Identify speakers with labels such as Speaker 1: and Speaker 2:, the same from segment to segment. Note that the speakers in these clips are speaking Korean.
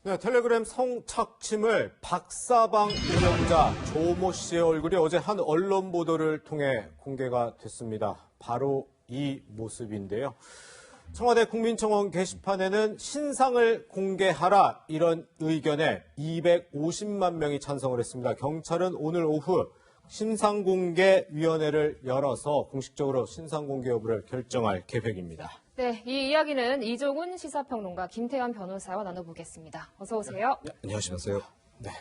Speaker 1: 네, 텔레그램 성착취물 박사방 운영자 조모 씨의 얼굴이 어제 한 언론 보도를 통해 공개가 됐습니다. 바로 이 모습인데요. 청와대 국민청원 게시판에는 신상을 공개하라 이런 의견에 250만 명이 찬성을 했습니다. 경찰은 오늘 오후 신상공개위원회를 열어서 공식적으로 신상공개 여부를 결정할 계획입니다.
Speaker 2: 네, 이 이야기는 이종훈 시사평론가 김태현 변호사와 나눠보겠습니다. 어서 오세요.
Speaker 3: 네, 안녕하세요.
Speaker 1: 네.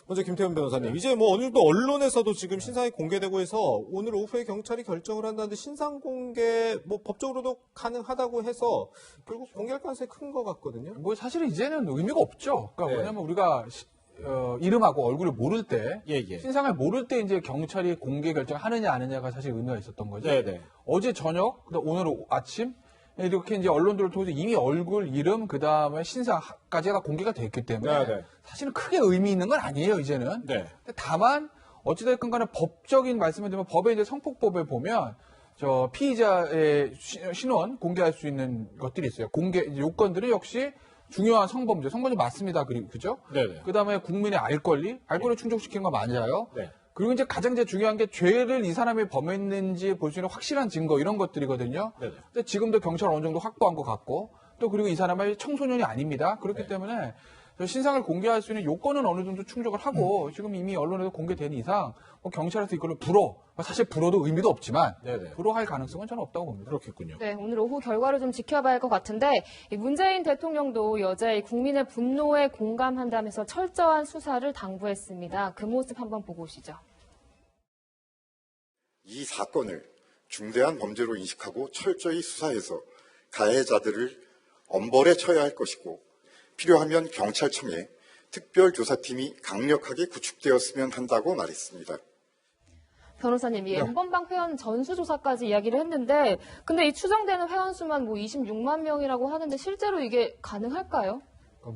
Speaker 1: 먼저 김태현 변호사님, 이제 뭐 어느 정도 언론에서도 지금 신상이 공개되고 해서 오늘 오후에 경찰이 결정을 한다는데 신상 공개 뭐 법적으로도 가능하다고 해서 결국 공개할 가능성이 큰 것 같거든요.
Speaker 3: 뭐 사실은 이제는 의미가 없죠. 그러니까
Speaker 1: 네.
Speaker 3: 왜냐면 우리가 이름하고 얼굴을 모를 때,
Speaker 1: 예.
Speaker 3: 신상을 모를 때 이제 경찰이 공개 결정하느냐 안 하느냐가 사실 의미가 있었던 거죠.
Speaker 1: 네네.
Speaker 3: 어제 저녁, 오늘 아침 이렇게 이제 언론들을 통해서 이미 얼굴, 이름, 그 다음에 신상까지가 공개가 됐기 때문에
Speaker 1: 네네.
Speaker 3: 사실은 크게 의미 있는 건 아니에요, 이제는.
Speaker 1: 네.
Speaker 3: 다만 어찌됐건 간에 법적인 말씀을 드리면 법의 이제 성폭법에 보면 저 피의자의 신원 공개할 수 있는 것들이 있어요. 공개 요건들이 역시 중요한 성범죄 맞습니다. 그죠?
Speaker 1: 네네.
Speaker 3: 그 다음에 국민의 알 권리 충족시키는 거 맞아요.
Speaker 1: 네.
Speaker 3: 그리고 이제 가장 이제 중요한 게 죄를 이 사람이 범했는지 볼 수 있는 확실한 증거 이런 것들이거든요.
Speaker 1: 네네.
Speaker 3: 근데 지금도 경찰 어느 정도 확보한 것 같고 또 그리고 이 사람이 청소년이 아닙니다. 그렇기
Speaker 1: 네.
Speaker 3: 때문에 신상을 공개할 수 있는 요건은 어느 정도 충족을 하고 지금 이미 언론에도 공개된 이상 뭐 경찰에서 이걸로 사실 불어도 의미도 없지만
Speaker 1: 네네.
Speaker 3: 불어할 가능성은 저는 없다고 봅니다.
Speaker 1: 그렇겠군요.
Speaker 2: 네, 오늘 오후 결과를 좀 지켜봐야 할 것 같은데 이 문재인 대통령도 여자의 국민의 분노에 공감한다면서 철저한 수사를 당부했습니다. 그 모습 한번 보고 오시죠.
Speaker 4: 이 사건을 중대한 범죄로 인식하고 철저히 수사해서 가해자들을 엄벌에 처해야 할 것이고 필요하면 경찰청에 특별조사팀이 강력하게 구축되었으면 한다고 말했습니다.
Speaker 2: 변호사님, 이 N번방 회원 전수조사까지 이야기를 했는데 근데 이 추정되는 회원수만 뭐 26만 명이라고 하는데 실제로 이게 가능할까요?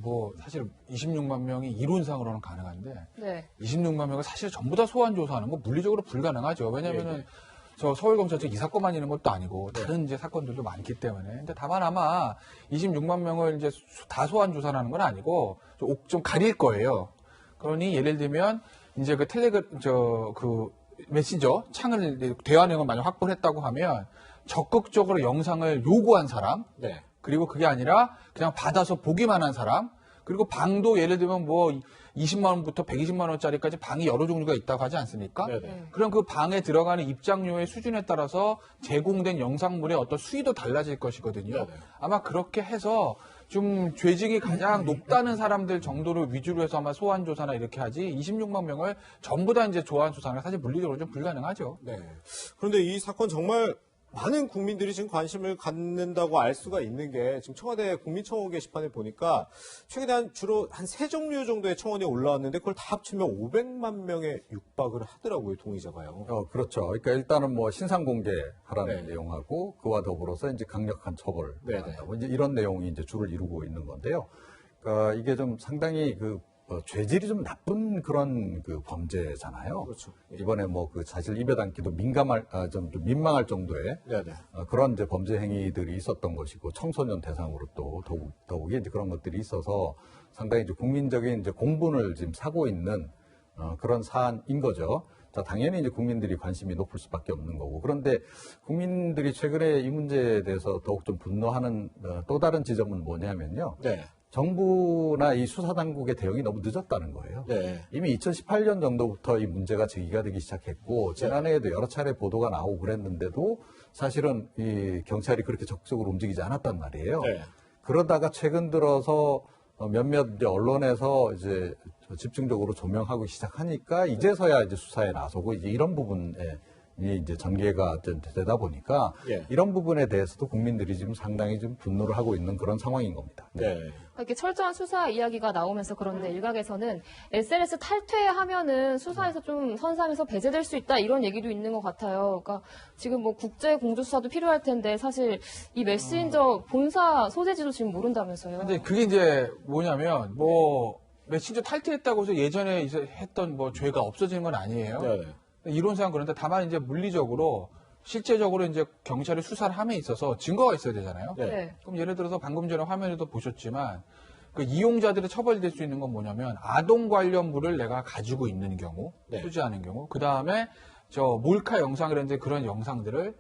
Speaker 3: 뭐 사실 26만 명이 이론상으로는 가능한데
Speaker 2: 네.
Speaker 3: 26만 명을 사실 전부 다 소환 조사하는 건 물리적으로 불가능하죠. 왜냐면은 저 서울검찰청 이 사건만 있는 것도 아니고 다른 이제 사건들도 많기 때문에. 근데 다만 아마 26만 명을 이제 다 소환 조사하는 건 아니고 좀 가릴 거예요. 그러니 예를 들면 이제 그 메신저 창을 대화 내용을 만약 확보를 했다고 하면 적극적으로 영상을 요구한 사람,
Speaker 1: 네.
Speaker 3: 그리고 그게 아니라 그냥 받아서 보기만 한 사람, 그리고 방도 예를 들면 뭐 20만 원부터 120만 원짜리까지 방이 여러 종류가 있다고 하지 않습니까?
Speaker 1: 네네.
Speaker 3: 그럼 그 방에 들어가는 입장료의 수준에 따라서 제공된 영상물의 어떤 수위도 달라질 것이거든요.
Speaker 1: 네네.
Speaker 3: 아마 그렇게 해서 좀 죄직이 가장 높다는 사람들 정도를 위주로 해서 아마 소환 조사나 이렇게 하지 26만 명을 전부 다 이제 소환 조사는 사실 물리적으로 좀 불가능하죠.
Speaker 1: 네. 그런데 이 사건 정말 많은 국민들이 지금 관심을 갖는다고 알 수가 있는 게 지금 청와대 국민청원 게시판에 보니까 최근에 주로 한 3종류 정도의 청원이 올라왔는데 그걸 다 합치면 500만 명에 육박을 하더라고요, 동의자가요.
Speaker 5: 그렇죠. 그러니까 일단은 뭐 신상 공개하라는
Speaker 1: 네.
Speaker 5: 내용하고 그와 더불어서 이제 강력한 처벌
Speaker 1: 네네.
Speaker 5: 한다고 이제 이런 내용이 이제 주를 이루고 있는 건데요. 그러니까 이게 좀 상당히 죄질이 좀 나쁜 그런 범죄잖아요.
Speaker 1: 그렇죠.
Speaker 5: 이번에 뭐 사실 입에 담기도 좀 민망할 정도의
Speaker 1: 네네.
Speaker 5: 그런 이제 범죄 행위들이 있었던 것이고 청소년 대상으로 또 더욱이 이제 그런 것들이 있어서 상당히 이제 국민적인 이제 공분을 지금 사고 있는 그런 사안인 거죠. 자, 당연히 이제 국민들이 관심이 높을 수밖에 없는 거고. 그런데 국민들이 최근에 이 문제에 대해서 더욱 좀 분노하는 또 다른 지점은 뭐냐면요.
Speaker 1: 네.
Speaker 5: 정부나 이 수사당국의 대응이 너무 늦었다는 거예요.
Speaker 1: 네.
Speaker 5: 이미 2018년 정도부터 이 문제가 제기가 되기 시작했고 지난해에도 여러 차례 보도가 나오고 그랬는데도 사실은 이 경찰이 그렇게 적극적으로 움직이지 않았단 말이에요.
Speaker 1: 네.
Speaker 5: 그러다가 최근 들어서 몇몇 이제 언론에서 이제 집중적으로 조명하고 시작하니까 이제서야 이제 수사에 나서고 이제 이런 부분에 이제 전개가 되다 보니까
Speaker 1: 예.
Speaker 5: 이런 부분에 대해서도 국민들이 지금 상당히 좀 분노를 하고 있는 그런 상황인 겁니다.
Speaker 1: 네.
Speaker 2: 이렇게 철저한 수사 이야기가 나오면서 그런데 일각에서는 SNS 탈퇴하면은 수사에서 좀 선상에서 배제될 수 있다 이런 얘기도 있는 것 같아요. 그러니까 지금 뭐 국제 공조 수사도 필요할 텐데 사실 이 메신저 본사 소재지도 지금 모른다면서요.
Speaker 3: 근데 그게 이제 뭐냐면 뭐 메신저 탈퇴했다고 해서 예전에 했던 뭐 죄가 없어지는 건 아니에요.
Speaker 1: 네.
Speaker 3: 이론상 그런데 다만 이제 물리적으로 실제적으로 이제 경찰이 수사를 함에 있어서 증거가 있어야 되잖아요.
Speaker 1: 네.
Speaker 2: 네.
Speaker 3: 그럼 예를 들어서 방금 전에 화면에도 보셨지만 그 이용자들이 처벌될 수 있는 건 뭐냐면 아동 관련물을 내가 가지고 있는 경우,
Speaker 1: 네.
Speaker 3: 소지하는 경우, 그 다음에 저 몰카 영상이라든지 그런 영상들을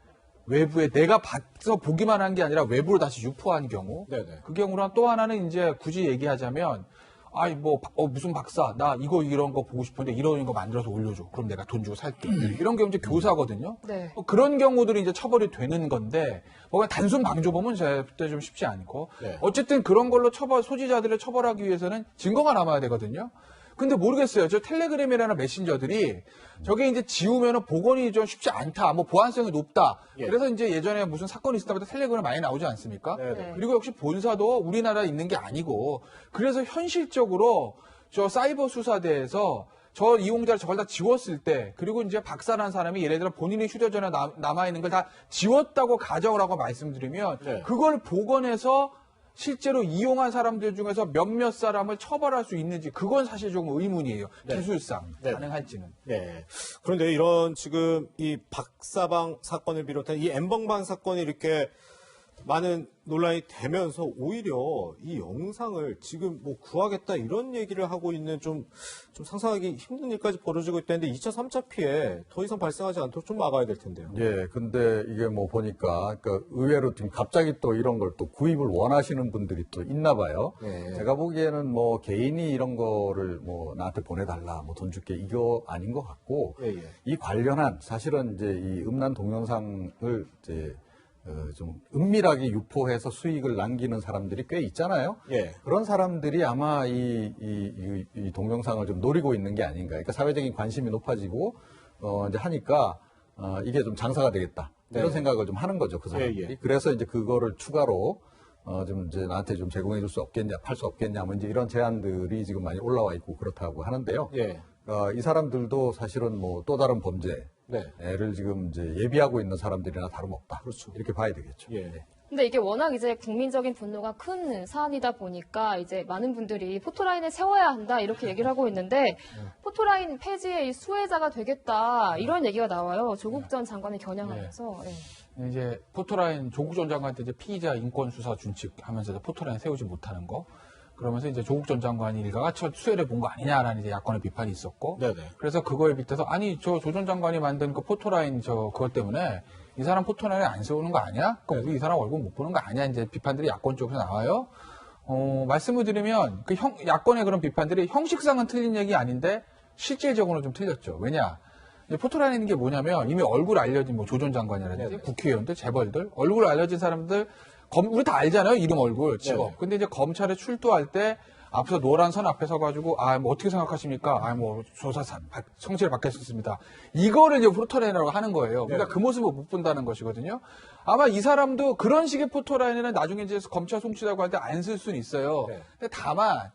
Speaker 3: 외부에 내가 봐서 보기만 한 게 아니라 외부로 다시 유포한 경우,
Speaker 1: 네네.
Speaker 3: 그 경우랑 또 하나는 이제 굳이 얘기하자면 아이 무슨 박사 나 이거 이런 거 보고 싶은데 이런 거 만들어서 올려줘. 그럼 내가 돈 주고 살게. 이런 경우 이제 교사거든요.
Speaker 2: 네.
Speaker 3: 그런 경우들이 이제 처벌이 되는 건데 뭐가 단순 방조범은 절대 좀 쉽지 않고
Speaker 1: 네.
Speaker 3: 어쨌든 그런 걸로 소지자들을 처벌하기 위해서는 증거가 남아야 되거든요. 근데 모르겠어요. 저 텔레그램이라는 메신저들이 저게 이제 지우면은 복원이 좀 쉽지 않다. 뭐 보안성이 높다.
Speaker 1: 예.
Speaker 3: 그래서 이제 예전에 무슨 사건이 있을 때마다 텔레그램 많이 나오지 않습니까?
Speaker 1: 네네.
Speaker 3: 그리고 역시 본사도 우리나라에 있는 게 아니고 그래서 현실적으로 저 사이버 수사대에서 저 이용자를 저걸 다 지웠을 때 그리고 이제 박사라는 사람이 예를 들어 본인의 휴대전화에 남아있는 걸 다 지웠다고 가정을 하고 말씀드리면
Speaker 1: 네.
Speaker 3: 그걸 복원해서 실제로 이용한 사람들 중에서 몇몇 사람을 처벌할 수 있는지 그건 사실 좀 의문이에요.
Speaker 1: 네.
Speaker 3: 기술상
Speaker 1: 네.
Speaker 3: 가능할지는.
Speaker 1: 네. 그런데 이런 지금 이 박사방 사건을 비롯한 이 엠번방 사건이 이렇게 많은 논란이 되면서 오히려 이 영상을 지금 뭐 구하겠다 이런 얘기를 하고 있는 좀 상상하기 힘든 일까지 벌어지고 있다는데 2차, 3차 피해 더 이상 발생하지 않도록 좀 막아야 될 텐데요.
Speaker 5: 예, 근데 이게 뭐 보니까, 그러니까 의외로 지금 갑자기 또 이런 걸 또 구입을 원하시는 분들이 또 있나 봐요.
Speaker 1: 네.
Speaker 5: 제가 보기에는 뭐 개인이 이런 거를 뭐 나한테 보내달라, 뭐 돈 줄게, 이거 아닌 것 같고,
Speaker 1: 예, 예.
Speaker 5: 이 관련한 사실은 이제 이 음란 동영상을 이제 좀 은밀하게 유포해서 수익을 남기는 사람들이 꽤 있잖아요.
Speaker 1: 예.
Speaker 5: 그런 사람들이 아마 이 동영상을 좀 노리고 있는 게 아닌가. 그러니까 사회적인 관심이 높아지고, 이제 하니까, 이게 좀 장사가 되겠다. 이런
Speaker 1: 네.
Speaker 5: 생각을 좀 하는 거죠, 그 사람들이.
Speaker 1: 예, 예.
Speaker 5: 그래서 이제 그거를 추가로, 좀 이제 나한테 좀 제공해 줄 수 없겠냐, 팔 수 없겠냐, 뭐 이제 이런 제안들이 지금 많이 올라와 있고 그렇다고 하는데요.
Speaker 1: 예.
Speaker 5: 이 사람들도 사실은 뭐 또 다른 범죄를
Speaker 1: 네.
Speaker 5: 지금 이제 예비하고 있는 사람들이나 다름없다.
Speaker 1: 그렇죠.
Speaker 5: 이렇게 봐야 되겠죠.
Speaker 1: 예.
Speaker 2: 근데 이게 워낙 이제 국민적인 분노가 큰 사안이다 보니까 이제 많은 분들이 포토라인을 세워야 한다 이렇게 얘기를 하고 있는데 포토라인 폐지의 이 수혜자가 되겠다 이런 얘기가 나와요. 조국 전 장관이 겨냥하면서. 예.
Speaker 3: 이제 포토라인 조국 전 장관한테 이제 피의자 인권 수사 준칙 하면서 포토라인 세우지 못하는 거. 그러면서 이제 조국 전 장관이 일가가 첫 수혜를 본 거 아니냐라는 이제 야권의 비판이 있었고.
Speaker 1: 네네.
Speaker 3: 그래서 그거에 빗대서 아니 조 전 장관이 만든 그 포토라인 그것 때문에 이 사람 포토라인 안 세우는 거 아니야? 그럼 우리 이 사람 얼굴 못 보는 거 아니야? 이제 비판들이 야권 쪽에서 나와요. 말씀을 드리면 그 야권의 그런 비판들이 형식상은 틀린 얘기 아닌데 실질적으로는 좀 틀렸죠. 왜냐? 이제 포토라인인 게 뭐냐면 이미 얼굴 알려진 뭐 조 전 장관이라든지
Speaker 1: 네네.
Speaker 3: 국회의원들, 재벌들, 얼굴 알려진 사람들 우리 다 알잖아요. 이름, 얼굴, 직업.
Speaker 1: 네네.
Speaker 3: 근데 이제 검찰에 출두할 때 앞에서 노란 선 앞에 서가지고 뭐 어떻게 생각하십니까? 뭐 조사 성실히 받겠습니다. 이거를 이제 포토라인이라고 하는 거예요. 그러니까
Speaker 1: 네네.
Speaker 3: 그 모습을 못 본다는 것이거든요. 아마 이 사람도 그런 식의 포토라인은 나중에 이제 검찰 송치라고 할 때 안 쓸 수는 있어요.
Speaker 1: 네.
Speaker 3: 근데 다만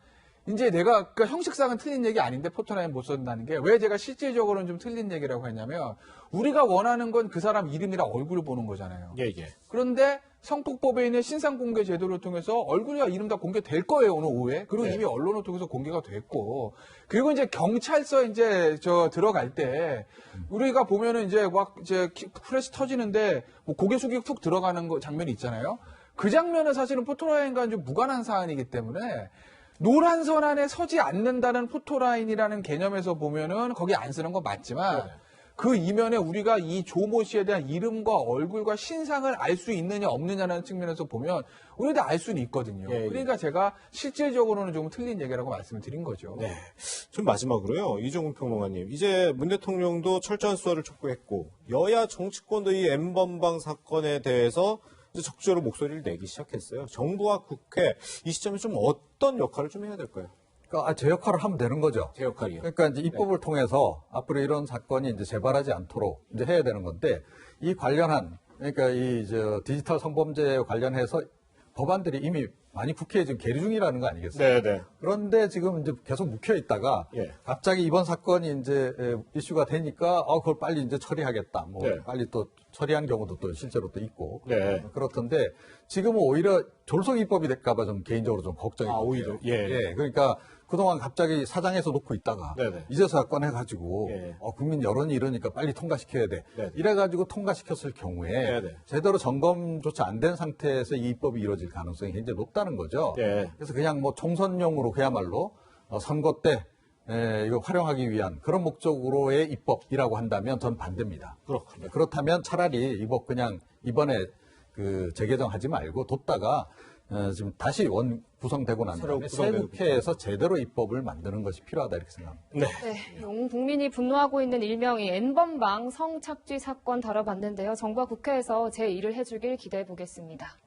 Speaker 3: 이제 내가 그러니까 형식상은 틀린 얘기 아닌데 포토라인 못 쓴다는 게 왜 제가 실질적으로는 좀 틀린 얘기라고 했냐면 우리가 원하는 건 그 사람 이름이랑 얼굴을 보는 거잖아요.
Speaker 1: 예, 예.
Speaker 3: 그런데 성폭법에 있는 신상공개 제도를 통해서 얼굴이나 이름 다 공개될 거예요, 오늘 오후에. 그리고
Speaker 1: 네.
Speaker 3: 이미 언론을 통해서 공개가 됐고. 그리고 이제 경찰서 이제 들어갈 때 우리가 보면은 이제 막 이제 프레시 터지는데 뭐 고개 숙이고 툭 들어가는 장면이 있잖아요. 그 장면은 사실은 포토라인과는 좀 무관한 사안이기 때문에 노란 선 안에 서지 않는다는 포토라인이라는 개념에서 보면은 거기 안 쓰는 건 맞지만
Speaker 1: 네.
Speaker 3: 그 이면에 우리가 이 조모 씨에 대한 이름과 얼굴과 신상을 알 수 있느냐 없느냐라는 측면에서 보면 우리도 알 수는 있거든요.
Speaker 1: 예, 예.
Speaker 3: 그러니까 제가 실질적으로는 좀 틀린 얘기라고 말씀을 드린 거죠.
Speaker 1: 네. 좀 마지막으로요. 이종훈 평론가님. 이제 문 대통령도 철저한 수사를 촉구했고 여야 정치권도 이 N번방 사건에 대해서 이제 적극적으로 목소리를 내기 시작했어요. 정부와 국회 이 시점에 좀 어떤 역할을 좀 해야 될까요?
Speaker 5: 그러니까 제 역할을 하면 되는 거죠.
Speaker 1: 제 역할이요.
Speaker 5: 그러니까 이제 입법을 통해서 앞으로 이런 사건이 이제 재발하지 않도록 이제 해야 되는 건데 이 관련한 그러니까 디지털 성범죄 관련해서 법안들이 이미 많이 국회에 지금 계류 중이라는 거 아니겠어요?
Speaker 1: 네.
Speaker 5: 그런데 지금 이제 계속 묵혀 있다가
Speaker 1: 예.
Speaker 5: 갑자기 이번 사건이 이제 이슈가 되니까 그걸 빨리 이제 처리하겠다. 뭐
Speaker 1: 네.
Speaker 5: 빨리 또 처리한 경우도 또 실제로 또 있고.
Speaker 1: 네.
Speaker 5: 그렇던데 지금은 오히려 졸속 입법이 될까봐 좀 개인적으로 좀 걱정이 돼요.
Speaker 1: 오히려? 예.
Speaker 5: 그러니까 그동안 갑자기 사장에서 놓고 있다가
Speaker 1: 네네.
Speaker 5: 이제서야 꺼내가지고
Speaker 1: 예.
Speaker 5: 국민 여론이 이러니까 빨리 통과시켜야 돼.
Speaker 1: 네네.
Speaker 5: 이래가지고 통과시켰을 경우에
Speaker 1: 네네.
Speaker 5: 제대로 점검조차 안 된 상태에서 이 입법이 이루어질 가능성이 굉장히 높다는 거죠.
Speaker 1: 예.
Speaker 5: 그래서 그냥 뭐 총선용으로 그야말로 선거 때 이거 활용하기 위한 그런 목적으로의 입법이라고 한다면 전 반대입니다.
Speaker 1: 그렇군요.
Speaker 5: 그렇다면 차라리 이법 그냥 이번에 그 재개정하지 말고 뒀다가 지금 다시 구성되고 난
Speaker 1: 새로
Speaker 5: 다음에 새
Speaker 1: 구성되고
Speaker 5: 국회에서 제대로 입법을 만드는 것이 필요하다 이렇게 생각합니다.
Speaker 1: 네.
Speaker 2: 네, 온 국민이 분노하고 있는 일명의 N번방 성착취 사건 다뤄봤는데요. 정부와 국회에서 제 일을 해주길 기대해 보겠습니다.